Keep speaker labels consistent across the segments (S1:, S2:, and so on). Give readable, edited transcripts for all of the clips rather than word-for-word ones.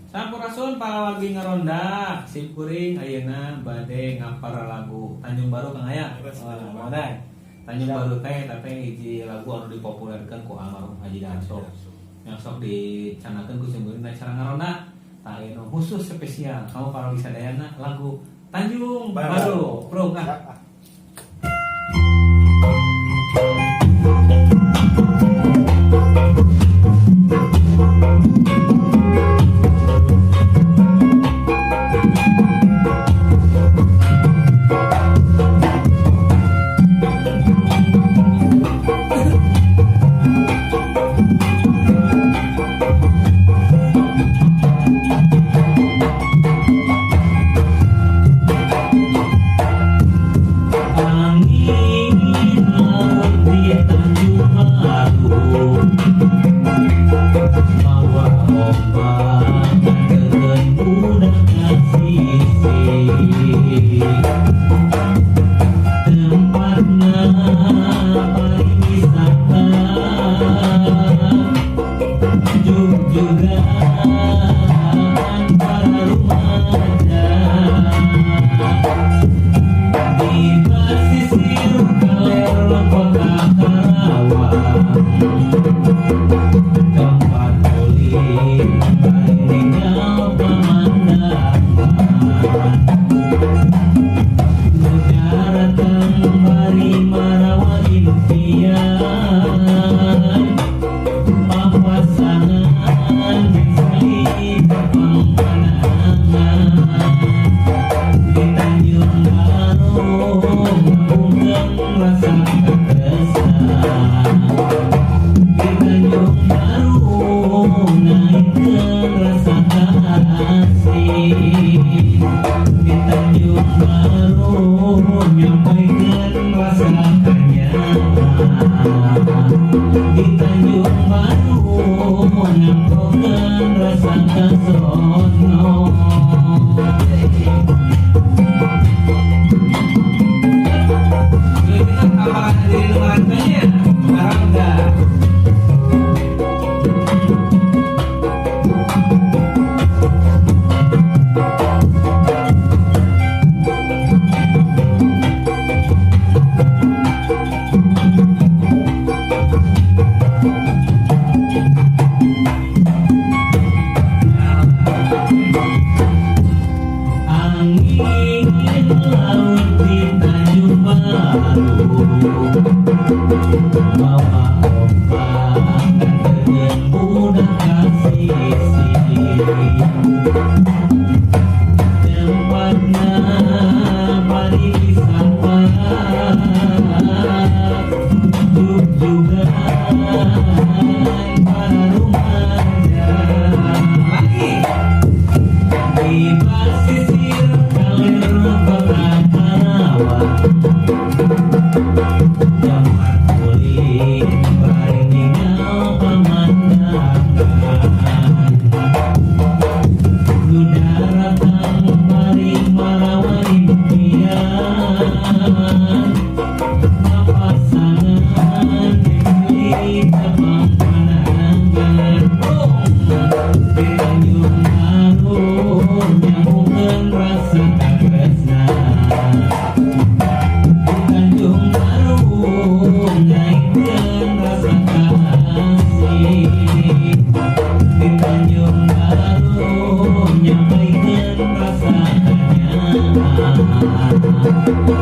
S1: Sampurasun palawagi ngaronda sip kuring ayeuna bade ngapar lagu Tanjung Baru Kang Aya. Wah, modai. Tanjung Baru teh hiji lagu anu dipopulerkeun ku almarhum Haji Darso. Yang sok dicanakeun ku simkuring acara ngaronda. Tah anu khusus spesial kamu para wisadayana lagu Tanjung Baru. Bro, Kang.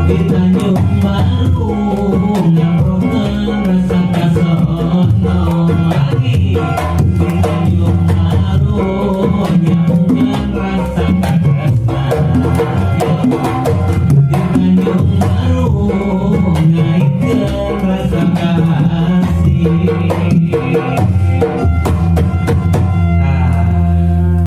S2: Di Tanjung Baru nyambungkan